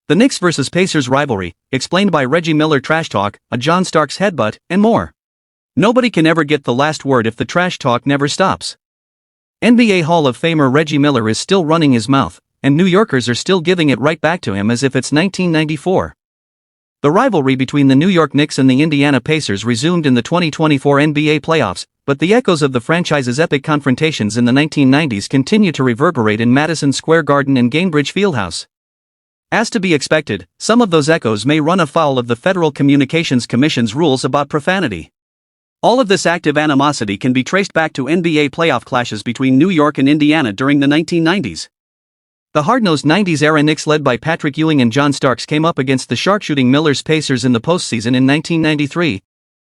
The Knicks vs Pacers rivalry, explained by Reggie Miller trash talk, a John Starks headbutt, and more. Nobody can ever get the last word if the trash talk never stops. NBA Hall of Famer Reggie Miller is still running his mouth, and New Yorkers are still giving it right back to him as if it's 1994. The rivalry between the New York Knicks and the Indiana Pacers resumed in the 2024 NBA playoffs, but the echoes of the franchise's epic confrontations in the 1990s continue to reverberate in Madison Square Garden and Gainbridge Fieldhouse. As to be expected, some of those echoes may run afoul of the Federal Communications Commission's rules about profanity. All of this active animosity can be traced back to NBA playoff clashes between New York and Indiana during the 1990s. The hard-nosed 90s-era Knicks led by Patrick Ewing and John Starks came up against the sharpshooting Miller's Pacers in the postseason in 1993.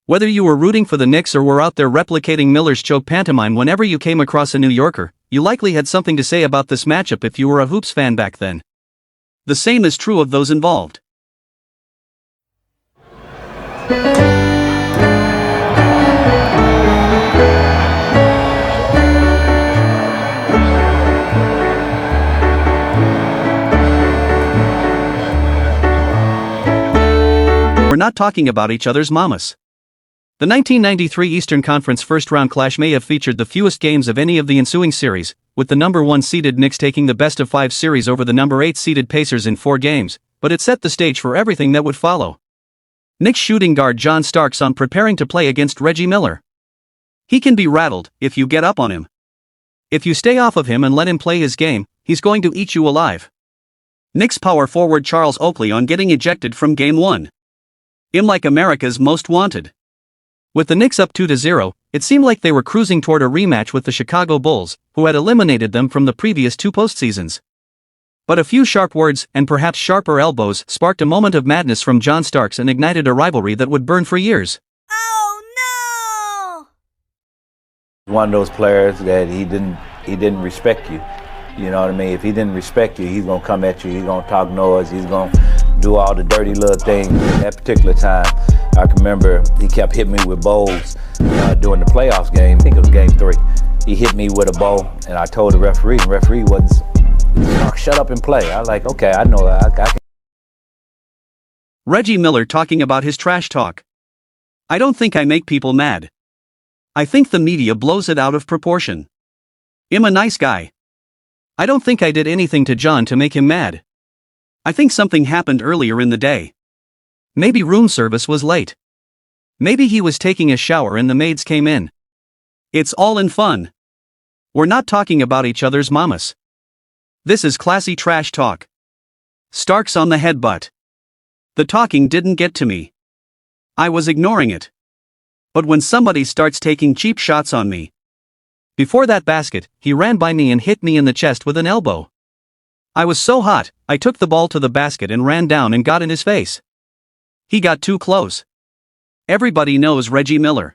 Whether you were rooting for the Knicks or were out there replicating Miller's choke pantomime whenever you came across a New Yorker, you likely had something to say about this matchup if you were a Hoops fan back then. The same is true of those involved. We're not talking about each other's mamas. The 1993 Eastern Conference first-round clash may have featured the fewest games of any of the ensuing series, with the number 1 seeded Knicks taking the best-of-5 series over the number 8 seeded Pacers in 4 games, but it set the stage for everything that would follow. Knicks shooting guard John Starks on preparing to play against Reggie Miller. He can be rattled if you get up on him. If you stay off of him and let him play his game, he's going to eat you alive. Knicks power forward Charles Oakley on getting ejected from Game 1. Him like America's most wanted. With the Knicks up 2-0, it seemed like they were cruising toward a rematch with the Chicago Bulls, who had eliminated them from the previous 2 postseasons. But a few sharp words, and perhaps sharper elbows, sparked a moment of madness from John Starks and ignited a rivalry that would burn for years. Oh no! One of those players that he didn't respect you. You know what I mean? If he didn't respect you, he's gonna come at you, he's gonna talk noise, he's gonna do all the dirty little things. That particular time, I can remember he kept hitting me with bowls during the playoffs game. I think it was game 3. He hit me with a bowl, and I told the referee, and the referee wasn't, shut up and play. I was like, okay, I know I can. Reggie Miller talking about his trash talk. I don't think I make people mad. I think the media blows it out of proportion. I'm a nice guy. I don't think I did anything to John to make him mad. I think something happened earlier in the day. Maybe room service was late. Maybe he was taking a shower and the maids came in. It's all in fun. We're not talking about each other's mamas. This is classy trash talk. Starks on the headbutt. The talking didn't get to me. I was ignoring it. But when somebody starts taking cheap shots on me. Before that basket, he ran by me and hit me in the chest with an elbow. I was so hot, I took the ball to the basket and ran down and got in his face. He got too close. Everybody knows Reggie Miller.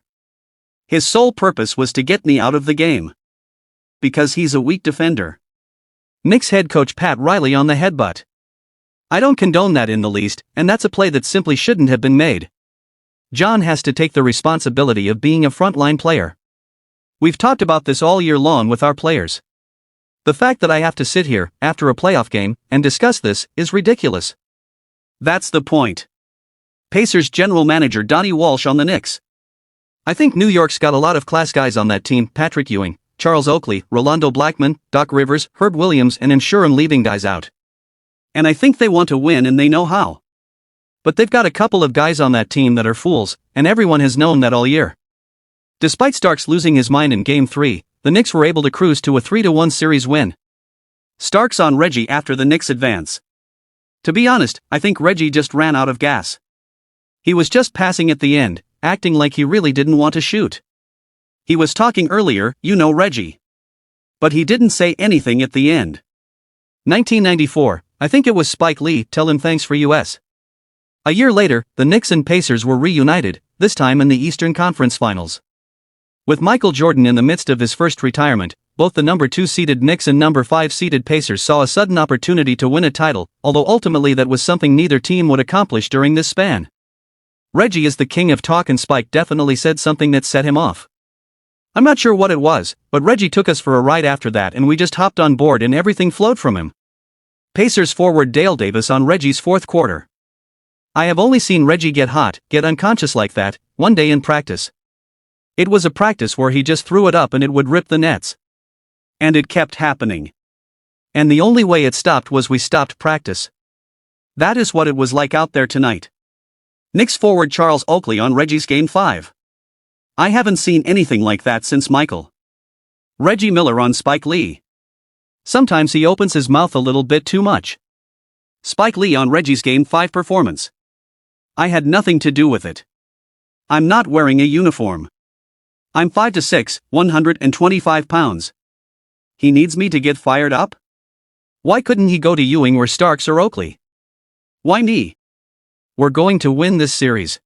His sole purpose was to get me out of the game. Because he's a weak defender. Knicks head coach Pat Riley on the headbutt. I don't condone that in the least, and that's a play that simply shouldn't have been made. John has to take the responsibility of being a frontline player. We've talked about this all year long with our players. The fact that I have to sit here, after a playoff game, and discuss this, is ridiculous. That's the point. Pacers general manager Donnie Walsh on the Knicks. I think New York's got a lot of class guys on that team: Patrick Ewing, Charles Oakley, Rolando Blackman, Doc Rivers, Herb Williams, and ensure I'm leaving guys out. And I think they want to win and they know how. But they've got a couple of guys on that team that are fools, and everyone has known that all year. Despite Starks losing his mind in Game 3, the Knicks were able to cruise to a 3-1 series win. Starks on Reggie after the Knicks advance. To be honest, I think Reggie just ran out of gas. He was just passing at the end, acting like he really didn't want to shoot. He was talking earlier, you know Reggie. But he didn't say anything at the end. 1994, I think it was Spike Lee, tell him thanks for US. A year later, the Knicks and Pacers were reunited, this time in the Eastern Conference Finals. With Michael Jordan in the midst of his first retirement, both the number 2 seeded Knicks and number 5 seeded Pacers saw a sudden opportunity to win a title, although ultimately that was something neither team would accomplish during this span. Reggie is the king of talk, and Spike definitely said something that set him off. I'm not sure what it was, but Reggie took us for a ride after that and we just hopped on board and everything flowed from him. Pacers forward Dale Davis on Reggie's fourth quarter. I have only seen Reggie get hot, get unconscious like that, one day in practice. It was a practice where he just threw it up and it would rip the nets. And it kept happening. And the only way it stopped was we stopped practice. That is what it was like out there tonight. Knicks forward Charles Oakley on Reggie's Game 5. I haven't seen anything like that since Michael. Reggie Miller on Spike Lee. Sometimes he opens his mouth a little bit too much. Spike Lee on Reggie's Game 5 performance. I had nothing to do with it. I'm not wearing a uniform. I'm 5'6", 125 pounds. He needs me to get fired up? Why couldn't he go to Ewing or Starks or Oakley? Why me? We're going to win this series.